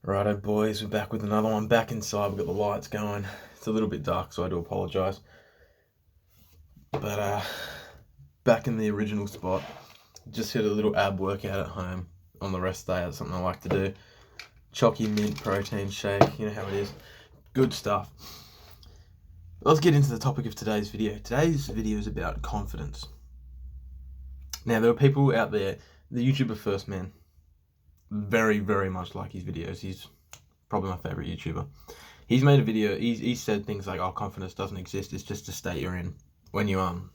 Righto boys, we're back with another one. Back inside, we've got the lights going. It's a little bit dark, so I do apologise. But back in the original spot. Just hit a little ab workout at home on the rest day. That's something I like to do. Chalky mint protein shake, you know how it is. Good stuff. Let's get into the topic of today's video. Today's video is about confidence. Now, there are people out there, the YouTuber First Man, very, very much like his videos. He's probably my favourite YouTuber. He's made a video, he's said things like, oh, confidence doesn't exist, it's just a state you're in when you don't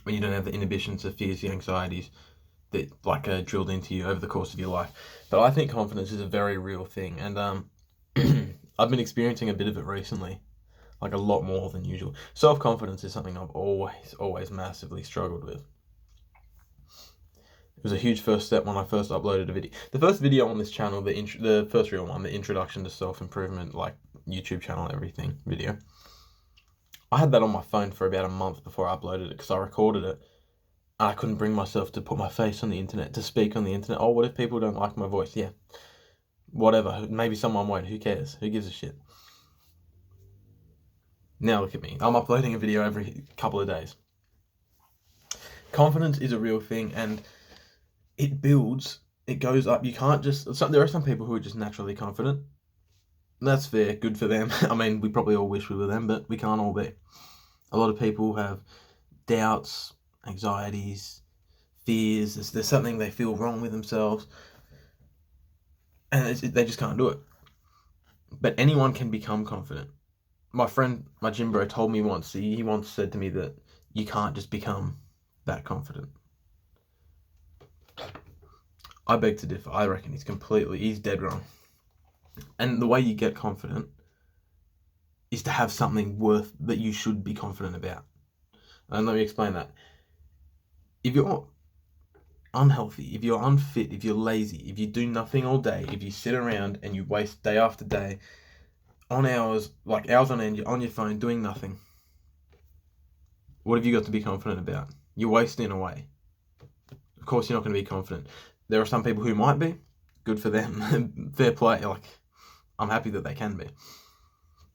have the inhibitions, the fears, the anxieties that are drilled into you over the course of your life. But I think confidence is a very real thing, and I've been experiencing a bit of it recently, like a lot more than usual. Self-confidence is something I've always massively struggled with. It was a huge first step when I first uploaded a video. The first video on this channel, the first real one, the introduction to self-improvement, like YouTube channel, everything video. I had that on my phone for about a month before I uploaded it because I recorded it. And I couldn't bring myself to put my face on the internet, to speak on the internet. Oh, what if people don't like my voice? Yeah, whatever. Maybe someone won't. Who cares? Who gives a shit? Now look at me. I'm uploading a video every couple of days. Confidence is a real thing, and it builds, it goes up. You can't just, there are some people who are just naturally confident. That's fair, good for them. I mean, we probably all wish we were them, but we can't all be. A lot of people have doubts, anxieties, fears. There's something they feel wrong with themselves, and they just can't do it. But anyone can become confident. My friend, my gym bro, told me once, he once said to me that you can't just become that confident. I beg to differ. I reckon he's dead wrong. And the way you get confident is to have something that you should be confident about. And let me explain that. If you're unhealthy, if you're unfit, if you're lazy, if you do nothing all day, if you sit around and you waste day after day on hours on end, you're on your phone doing nothing, what have you got to be confident about? You're wasting away. Of course you're not going to be confident. There are some people who might be. Good for them. Fair play. I'm happy that they can be.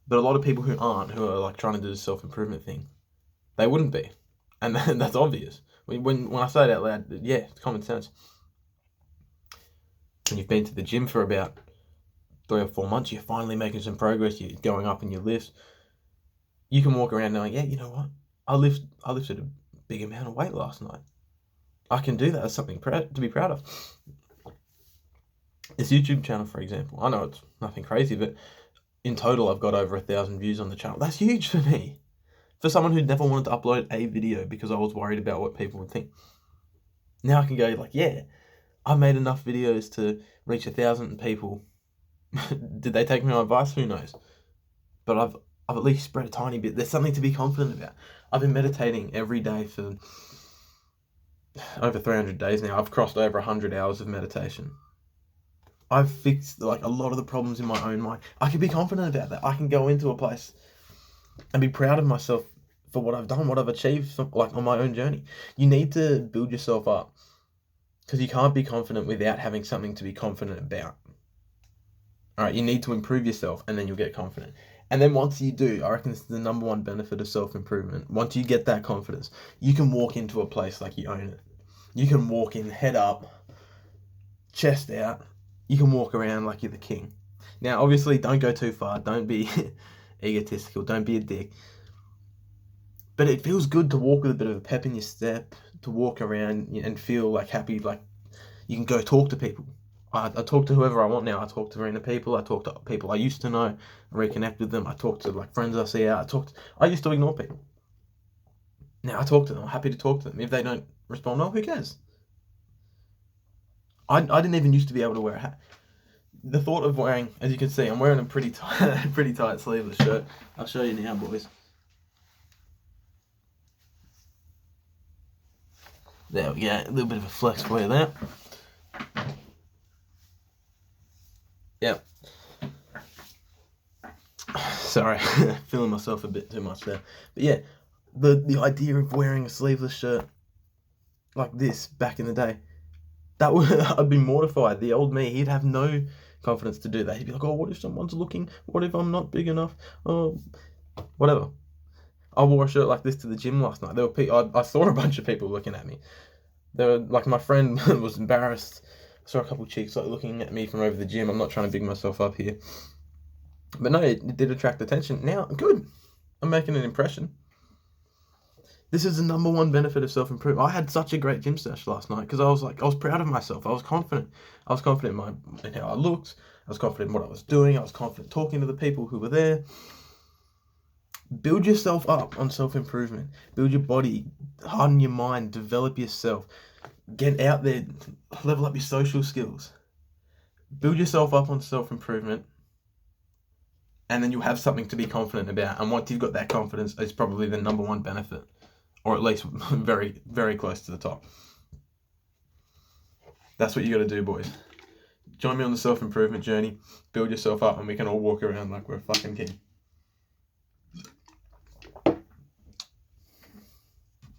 But a lot of people who aren't, who are trying to do the self-improvement thing, they wouldn't be. And that's obvious. When I say it out loud, yeah, it's common sense. When you've been to the gym for about 3 or 4 months, you're finally making some progress, you're going up in your lifts, you can walk around knowing, yeah, you know what? I lifted a big amount of weight last night. I can do that. That's something to be proud of. This YouTube channel, for example, I know it's nothing crazy, but in total I've got over 1,000 views on the channel. That's huge for me. For someone who never wanted to upload a video because I was worried about what people would think. Now I can go yeah, I made enough videos to reach 1,000 people. Did they take my advice? Who knows? But I've at least spread a tiny bit. There's something to be confident about. I've been meditating every day for over 300 days now. I've crossed over 100 hours of meditation. I've fixed a lot of the problems in my own mind. I can be confident about that. I can go into a place and be proud of myself for what I've done, what I've achieved on my own journey. You need to build yourself up because you can't be confident without having something to be confident about. All right, you need to improve yourself and then you'll get confident. And then once you do, I reckon this is the number one benefit of self-improvement. Once you get that confidence, you can walk into a place like you own it. You can walk in head up, chest out. You can walk around like you're the king. Now, obviously, don't go too far. Don't be egotistical. Don't be a dick. But it feels good to walk with a bit of a pep in your step, to walk around and feel happy, you can go talk to people. I talk to whoever I want now. I talk to random people. I talk to people I used to know, reconnect with them. I talk to friends I see out. I used to ignore people. Now I talk to them. I'm happy to talk to them. If they don't respond, who cares? I didn't even used to be able to wear a hat. The thought of wearing, as you can see, I'm wearing a pretty tight sleeveless shirt. I'll show you now, boys. There we go. A little bit of a flex for you there. Yep. Sorry, feeling myself a bit too much there. But yeah, the idea of wearing a sleeveless shirt like this back in the day, I'd be mortified. The old me, he'd have no confidence to do that. He'd be like, oh, what if someone's looking? What if I'm not big enough? Oh, whatever. I wore a shirt like this to the gym last night. There were I saw a bunch of people looking at me. They were like, my friend was embarrassed. I saw a couple of chicks like looking at me from over the gym. I'm not trying to big myself up here, but no, it did attract attention. Now, good. I'm making an impression. This is the number one benefit of self-improvement. I had such a great gym session last night because I was proud of myself. I was confident. I was confident in how I looked. I was confident in what I was doing. I was confident talking to the people who were there. Build yourself up on self-improvement. Build your body, harden your mind, develop yourself. Get out there, level up your social skills. Build yourself up on self-improvement, and then you'll have something to be confident about. And once you've got that confidence, it's probably the number one benefit, or at least very, very close to the top. That's what you got to do, boys. Join me on the self-improvement journey. Build yourself up, and we can all walk around like we're a fucking king.